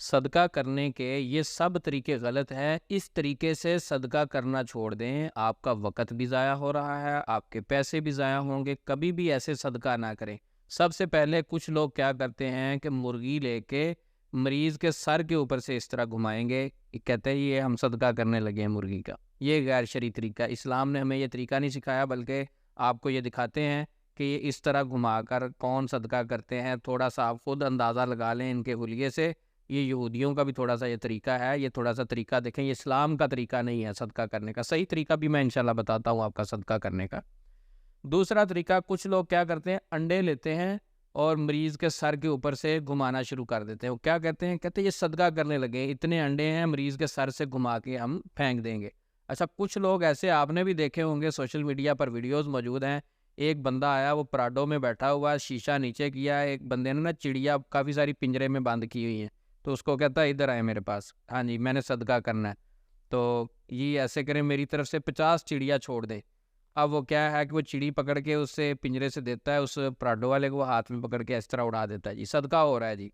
صدقہ کرنے کے یہ سب طریقے غلط ہیں۔ اس طریقے سے صدقہ کرنا چھوڑ دیں، آپ کا وقت بھی ضائع ہو رہا ہے، آپ کے پیسے بھی ضائع ہوں گے۔ کبھی بھی ایسے صدقہ نہ کریں۔ سب سے پہلے کچھ لوگ کیا کرتے ہیں کہ مرغی لے کے مریض کے سر کے اوپر سے اس طرح گھمائیں گے، کہتے ہیں یہ ہم صدقہ کرنے لگے ہیں مرغی کا۔ یہ غیر شرعی طریقہ، اسلام نے ہمیں یہ طریقہ نہیں سکھایا، بلکہ آپ کو یہ دکھاتے ہیں کہ یہ اس طرح گھما کر کون صدقہ کرتے ہیں۔ تھوڑا سا آپ خود اندازہ لگا لیں ان کے حلیے سے۔ یہ یہودیوں کا بھی تھوڑا سا یہ طریقہ ہے، یہ تھوڑا سا طریقہ دیکھیں، یہ اسلام کا طریقہ نہیں ہے صدقہ کرنے کا۔ صحیح طریقہ بھی میں انشاءاللہ بتاتا ہوں آپ کا صدقہ کرنے کا۔ دوسرا طریقہ، کچھ لوگ کیا کرتے ہیں، انڈے لیتے ہیں اور مریض کے سر کے اوپر سے گھمانا شروع کر دیتے ہیں۔ وہ کیا کہتے ہیں یہ صدقہ کرنے لگے، اتنے انڈے ہیں، مریض کے سر سے گھما کے ہم پھینک دیں گے۔ اچھا، کچھ لوگ ایسے آپ نے بھی دیکھے ہوں گے، سوشل میڈیا پر ویڈیوز موجود ہیں۔ ایک بندہ آیا، وہ پراڈو میں بیٹھا ہوا، شیشہ نیچے کیا، ایک بندے نے چڑیا کافی ساری پنجرے میں بند کی ہوئی ہیں، تو اس کو کہتا ہے ادھر آئے میرے پاس، ہاں جی میں نے صدقہ کرنا ہے، تو یہ ایسے کریں میری طرف سے 50 چڑیا چھوڑ دیں۔ اب وہ کیا ہے کہ وہ چڑی پکڑ کے اس سے پنجرے سے دیتا ہے، اس پراڈو والے کو وہ ہاتھ میں پکڑ کے اس طرح اڑا دیتا ہے، جی صدقہ ہو رہا ہے جی۔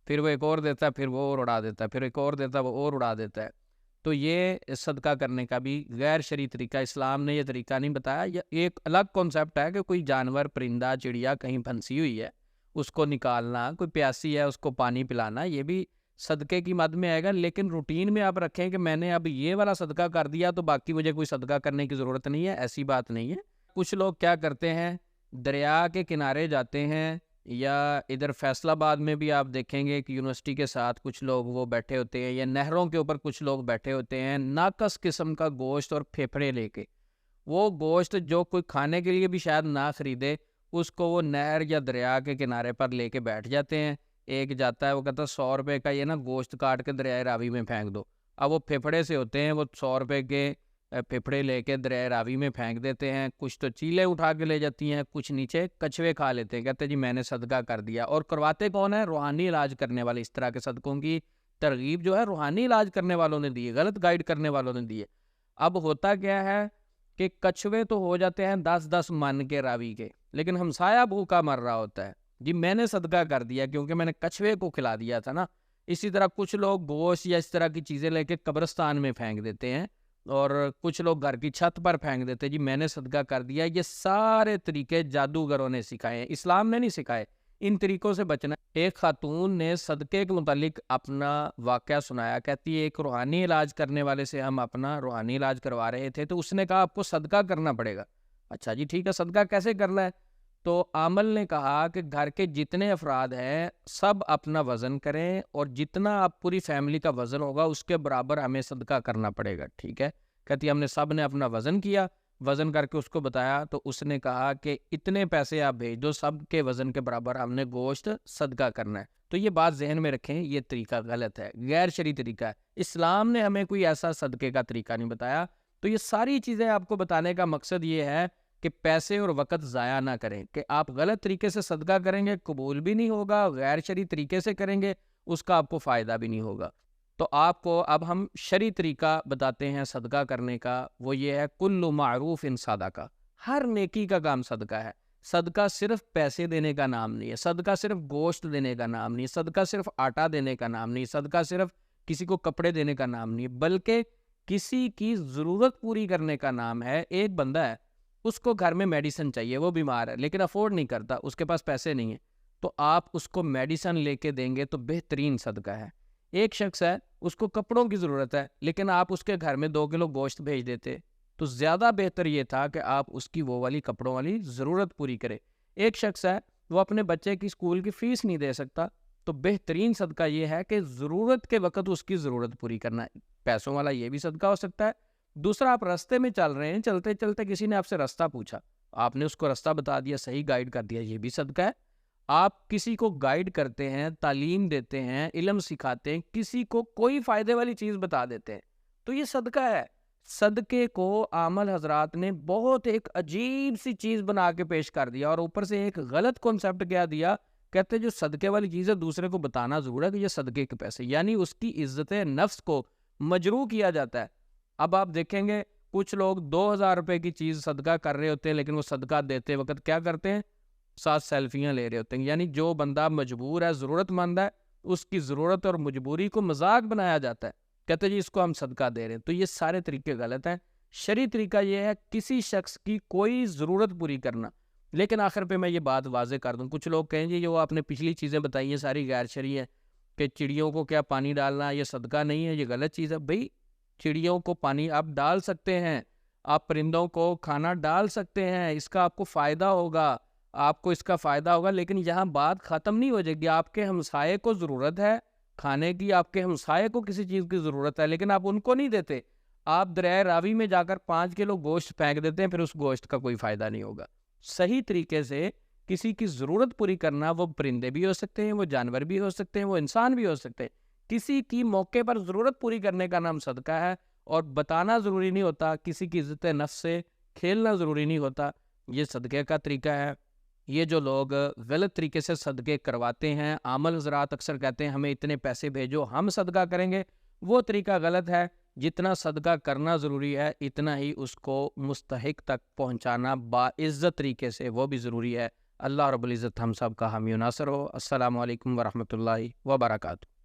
پھر وہ ایک اور دیتا ہے، پھر وہ اور اڑا دیتا ہے، پھر ایک اور دیتا ہے، وہ اور اڑا دیتا ہے۔ تو یہ صدقہ کرنے کا بھی غیر شرعی طریقہ، اسلام نے یہ طریقہ نہیں بتایا۔ یہ ایک الگ کانسیپٹ ہے کہ کوئی جانور، پرندہ، چڑیا کہیں پھنسی ہوئی ہے، اس کو نکالنا، کوئی پیاسی ہے اس کو پانی پلانا، یہ بھی صدقے کی مد میں آئے گا۔ لیکن روٹین میں آپ رکھیں کہ میں نے اب یہ والا صدقہ کر دیا تو باقی مجھے کوئی صدقہ کرنے کی ضرورت نہیں ہے، ایسی بات نہیں ہے۔ کچھ لوگ کیا کرتے ہیں، دریا کے کنارے جاتے ہیں، یا ادھر فیصل آباد میں بھی آپ دیکھیں گے کہ یونیورسٹی کے ساتھ کچھ لوگ وہ بیٹھے ہوتے ہیں، یا نہروں کے اوپر کچھ لوگ بیٹھے ہوتے ہیں، ناقص قسم کا گوشت اور پھیپھڑے لے کے۔ وہ گوشت جو کوئی کھانے کے لیے بھی شاید نہ خریدے، اس کو وہ نہر یا دریا کے کنارے پر لے کے بیٹھ جاتے ہیں۔ ایک جاتا ہے، وہ کہتا ہے 100 روپے کا یہ نا گوشت کاٹ کے دریائے راوی میں پھینک دو۔ اب وہ پھیپھڑے سے ہوتے ہیں، وہ 100 روپے کے پھیپھڑے لے کے دریائے راوی میں پھینک دیتے ہیں۔ کچھ تو چیلیں اٹھا کے لے جاتی ہیں، کچھ نیچے کچھوے کھا لیتے ہیں، کہتے ہیں جی میں نے صدقہ کر دیا۔ اور کرواتے کون ہیں؟ روحانی علاج کرنے والے۔ اس طرح کے صدقوں کی ترغیب جو ہے روحانی علاج کرنے والوں نے دی ہے، غلط گائیڈ کرنے والوں نے دی ہے۔ اب ہوتا کیا ہے کہ کچھوے تو ہو جاتے ہیں 10-10 من کے راوی کے، لیکن ہمسایہ بھوکا مر رہا ہوتا ہے، جی میں نے صدقہ کر دیا کیونکہ میں نے کچھوے کو کھلا دیا تھا نا۔ اسی طرح کچھ لوگ گوشت یا اس طرح کی چیزیں لے کے قبرستان میں پھینک دیتے ہیں، اور کچھ لوگ گھر کی چھت پر پھینک دیتے ہیں، جی میں نے صدقہ کر دیا۔ یہ سارے طریقے جادوگروں نے سکھائے ہیں، اسلام نے نہیں سکھائے۔ ان طریقوں سے بچنا۔ ایک خاتون نے صدقے کے متعلق اپنا واقعہ سنایا، کہتی ہے ایک روحانی علاج کرنے والے سے ہم اپنا روحانی علاج کروا رہے تھے، تو اس نے کہا آپ کو صدقہ کرنا پڑے گا۔ اچھا جی ٹھیک ہے، صدقہ کیسے کرنا ہے؟ تو عامل نے کہا کہ گھر کے جتنے افراد ہیں سب اپنا وزن کریں، اور جتنا آپ پوری فیملی کا وزن ہوگا اس کے برابر ہمیں صدقہ کرنا پڑے گا، ٹھیک ہے؟ کہتی ہم نے سب نے اپنا وزن کیا، وزن کر کے اس کو بتایا، تو اس نے کہا کہ اتنے پیسے آپ بھیج دو، سب کے وزن کے برابر ہم نے گوشت صدقہ کرنا ہے۔ تو یہ بات ذہن میں رکھیں، یہ طریقہ غلط ہے، غیر شرعی طریقہ ہے۔ اسلام نے ہمیں کوئی ایسا صدقے کا طریقہ نہیں بتایا۔ تو یہ ساری چیزیں آپ کو بتانے کا مقصد یہ ہے کہ پیسے اور وقت ضائع نہ کریں، کہ آپ غلط طریقے سے صدقہ کریں گے قبول بھی نہیں ہوگا، غیر شرعی طریقے سے کریں گے اس کا آپ کو فائدہ بھی نہیں ہوگا۔ تو آپ کو اب ہم شرعی طریقہ بتاتے ہیں صدقہ کرنے کا، وہ یہ ہے کل معروف ان صدقہ، ہر نیکی کا کام صدقہ ہے۔ صدقہ صرف پیسے دینے کا نام نہیں ہے، صدقہ صرف گوشت دینے کا نام نہیں ہے، صدقہ صرف آٹا دینے کا نام نہیں ہے، صدقہ صرف کسی کو کپڑے دینے کا نام نہیں ہے، بلکہ کسی کی ضرورت پوری کرنے کا نام ہے۔ ایک بندہ ہے، اس کو گھر میں میڈیسن چاہیے، وہ بیمار ہے لیکن افورڈ نہیں کرتا، اس کے پاس پیسے نہیں ہیں، تو آپ اس کو میڈیسن لے کے دیں گے تو بہترین صدقہ ہے۔ ایک شخص ہے، اس کو کپڑوں کی ضرورت ہے لیکن آپ اس کے گھر میں 2 کلو گوشت بھیج دیتے تو زیادہ بہتر یہ تھا کہ آپ اس کی وہ والی کپڑوں والی ضرورت پوری کرے۔ ایک شخص ہے، وہ اپنے بچے کی اسکول کی فیس نہیں دے سکتا، تو بہترین صدقہ یہ ہے کہ ضرورت کے وقت اس کی ضرورت پوری کرنا ہے۔ پیسوں والا یہ بھی صدقہ ہو سکتا ہے۔ دوسرا، آپ راستے میں چل رہے ہیں، چلتے چلتے کسی نے آپ سے راستہ پوچھا، آپ نے اس کو راستہ بتا دیا، صحیح گائیڈ کر دیا، یہ بھی صدقہ ہے۔ آپ کسی کو گائیڈ کرتے ہیں، تعلیم دیتے ہیں، علم سکھاتے ہیں، کسی کو کوئی فائدے والی چیز بتا دیتے ہیں، تو یہ صدقہ ہے۔ صدقے کو عامل حضرات نے بہت ایک عجیب سی چیز بنا کے پیش کر دیا، اور اوپر سے ایک غلط کنسپٹ کیا دیا، کہتے جو صدقے والی چیز ہے دوسرے کو بتانا ضرور ہے کہ یہ صدقے کے پیسے، یعنی اس کی عزت نفس کو مجروح کیا جاتا ہے۔ اب آپ دیکھیں گے کچھ لوگ 2000 روپے کی چیز صدقہ کر رہے ہوتے ہیں، لیکن وہ صدقہ دیتے وقت کیا کرتے ہیں؟ 7 سیلفیاں لے رہے ہوتے ہیں۔ یعنی جو بندہ مجبور ہے، ضرورت مند ہے، اس کی ضرورت اور مجبوری کو مذاق بنایا جاتا ہے، کہتے جی اس کو ہم صدقہ دے رہے ہیں. تو یہ سارے طریقے غلط ہیں. شرعی طریقہ یہ ہے کسی شخص کی کوئی ضرورت پوری کرنا. لیکن آخر پہ میں یہ بات واضح کر دوں، کچھ لوگ کہیں جی جو آپ نے پچھلی چیزیں بتائی ہیں ساری غیر شرعی ہیں، کہ چڑیوں کو کیا پانی ڈالنا یہ صدقہ نہیں ہے، یہ غلط چیز ہے. بھئی چڑیوں کو پانی آپ ڈال سکتے ہیں، آپ پرندوں کو کھانا ڈال سکتے ہیں، اس کا آپ کو فائدہ ہوگا، آپ کو اس کا فائدہ ہوگا. لیکن یہاں بات ختم نہیں ہو جائے گی. آپ کے ہمسائے کو ضرورت ہے کھانے کی، آپ کے ہمسائے کو کسی چیز کی ضرورت ہے، لیکن آپ ان کو نہیں دیتے. آپ دریائے راوی میں جا کر 5 کلو گوشت پھینک دیتے ہیں، پھر اس گوشت کا کوئی فائدہ نہیں ہوگا. صحیح طریقے سے کسی کی ضرورت پوری کرنا، وہ پرندے بھی ہو سکتے ہیں، وہ جانور بھی ہو سکتے ہیں، وہ انسان بھی ہو سکتے ہیں. کسی کی موقع پر ضرورت پوری کرنے کا نام صدقہ ہے. اور بتانا ضروری نہیں ہوتا، کسی کی عزت نفس سے کھیلنا ضروری نہیں ہوتا. یہ صدقے کا طریقہ ہے. یہ جو لوگ غلط طریقے سے صدقے کرواتے ہیں، عامل حضرات اکثر کہتے ہیں ہمیں اتنے پیسے بھیجو ہم صدقہ کریں گے، وہ طریقہ غلط ہے. جتنا صدقہ کرنا ضروری ہے اتنا ہی اس کو مستحق تک پہنچانا باعزت طریقے سے وہ بھی ضروری ہے. اللہ رب العزت ہم سب کا حامی و ناصر ہو. السلام علیکم ورحمۃ اللہ وبرکاتہ.